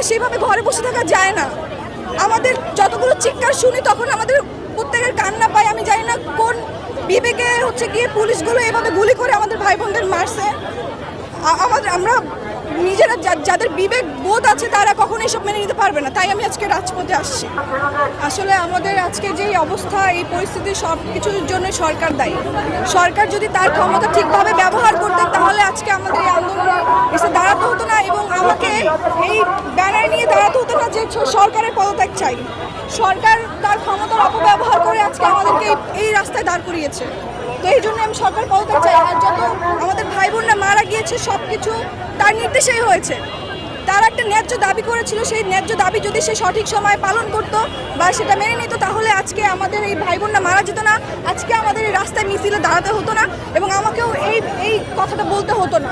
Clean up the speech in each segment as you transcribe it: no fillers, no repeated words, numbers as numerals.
সেভাবে ঘরে বসে থাকা যায় না। আমাদের যতগুলো চিৎকার শুনি তখন আমাদের প্রত্যেকের কান্না পায়। আমি জানি না কোন বিবেকে গিয়ে পুলিশগুলো এভাবে গুলি করে আমাদের ভাই বোনদের মারছে। আমরা নিজেরা যাদের বিবেক বোধ আছে তারা কখনো এসব মেনে নিতে পারবে না। তাই আমি আজকে রাজপথে আসছি। আসলে আমাদের আজকে যেই অবস্থা, এই পরিস্থিতি সব কিছুর জন্য সরকার দায়ী। সরকার যদি তার ক্ষমতা ঠিকভাবে ব্যবহার করতেন তাহলে আজকে আমাদের এই আন্দোলনে এসে দাঁড়াতে হতো না এবং আমাকে এই ব্যানার নিয়ে দাঁড়াতে হতো না যে সরকারের পদত্যাগ চাই। সরকার তার ক্ষমতার অপব্যবহার করে আজকে আমাদেরকে এই রাস্তায় দাঁড় করিয়েছে। তো এই জন্য আমি সরকার পদত্যাগ চাই। আর যত আমাদের ভাই বোনরা মারা গিয়েছে সব কিছু তার নির্দেশেই হয়েছে। তারা একটা ন্যায্য দাবি করেছিল, সেই ন্যায্য দাবি যদি সে সঠিক সময়ে পালন করতো বা সেটা মেনে নিত তাহলে আজকে আমাদের এই ভাই বোনরা মারা যেত না, আজকে আমাদের এই রাস্তায় মিছিলে দাঁড়াতে হতো না এবং আমাকেও এই কথাটা বলতে হতো না।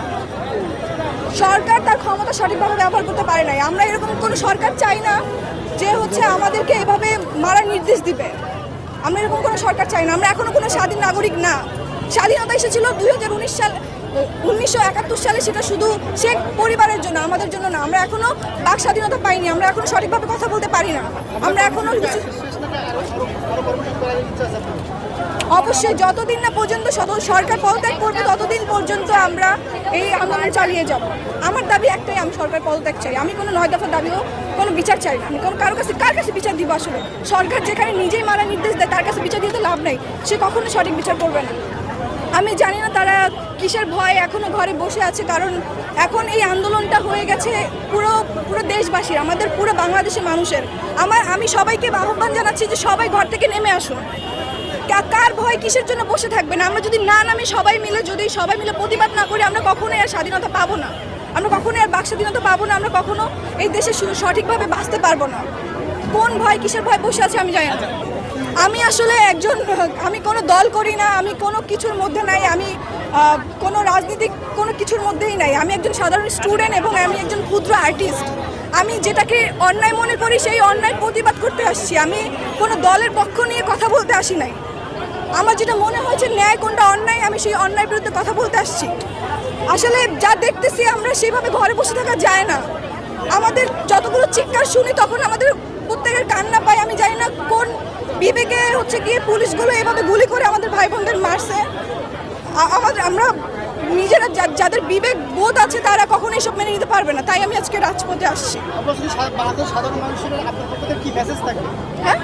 সরকার তার ক্ষমতা সঠিকভাবে ব্যবহার করতে পারে নাই। আমরা এরকম কোনো সরকার চাই না যে আমাদেরকে এভাবে মারার নির্দেশ দিবে। আমরা এরকম কোনো সরকার চাই না। আমরা এখনো কোনো স্বাধীন নাগরিক না। স্বাধীনতা এসেছিল 2019 সাল 1971 সালে, সেটা শুধু শেখ পরিবারের জন্য, আমাদের জন্য না। আমরা এখনো বাক স্বাধীনতা পাইনি, আমরা এখনো সঠিকভাবে কথা বলতে পারি না। আমরা এখনো অবশ্যই যতদিন না পর্যন্ত সরকার পদত্যাগ করবে ততদিন পর্যন্ত আমরা এই আন্দোলন চালিয়ে যাব। আমার দাবি একটাই, আমি সরকার পদত্যাগ চাই। আমি কোনো 9 দফা দাবিও কোনো বিচার চাই না। আমি কার কাছে বিচার দিব? আসলে সরকার যেখানে নিজেই মারা নির্দেশ দেয় তার কাছে বিচার দিতে লাভ নেই, সে কখনো সঠিক বিচার করবে না। আমি জানি না তারা কিসের ভয় এখনো ঘরে বসে আছে, কারণ এখন এই আন্দোলনটা হয়ে গেছে পুরো দেশবাসীর, আমাদের পুরো বাংলাদেশের মানুষের। আমি সবাইকে আহ্বান জানাচ্ছি যে সবাই ঘর থেকে নেমে আসুন। কার ভয় কিসের জন্য বসে থাকবেন? আমরা যদি না নামি সবাই মিলে প্রতিবাদ না করি আমরা কখনোই আর স্বাধীনতা পাবো না। আমরা কখনোই আর বাক স্বাধীনতা পাবো না। আমরা কখনো এই দেশে সঠিকভাবে বাঁচতে পারবো না। কোন ভয় কিসের ভয় বসে আছে আমি জানি না। আমি আসলে আমি কোনো দল করি না, আমি কোনো কিছুর মধ্যে নাই, আমি কোনো রাজনীতিক কোনো কিছুর মধ্যেই নাই। আমি একজন সাধারণ স্টুডেন্ট এবং আমি একজন ক্ষুদ্র আর্টিস্ট। আমি যেটাকে অন্যায় মনে করি সেই অন্যায় প্রতিবাদ করতে আসছি। আমি কোনো দলের পক্ষ নিয়ে কথা বলতে আসি নাই। আমার যেটা মনে হয়েছে ন্যায় কোনটা অন্যায়, আমি সেই অন্যায়ের বিরুদ্ধে কথা বলতে আসছি। আসলে যা দেখতেছি আমরা সেভাবে ঘরে বসে থাকা যায় না। আমাদের যতগুলো চিৎকার শুনি তখন আমাদের প্রত্যেকের কান্না পায়। আমি জানি না কোন বিবেকে গিয়ে পুলিশগুলো এভাবে গুলি করে আমাদের ভাই বোনদের মারছে। আমরা নিজেরা যাদের বিবেক বোধ আছে তারা কখনো এসব মেনে নিতে পারবে না। তাই আমি আজকে রাজপথে আসছি। হ্যাঁ,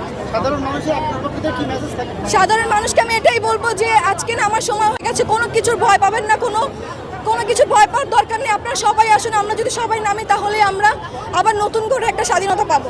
সাধারণ মানুষকে আমি এটাই বলবো যে আজকে না আমার সময় হয়ে গেছে। কোনো কিছুর ভয় পাবেন না, কোনো কিছু ভয় পাওয়ার দরকার নেই। আপনারা সবাই আসুন। আমরা যদি সবাই নামি তাহলে আমরা আবার নতুন করে একটা স্বাধীনতা পাবো।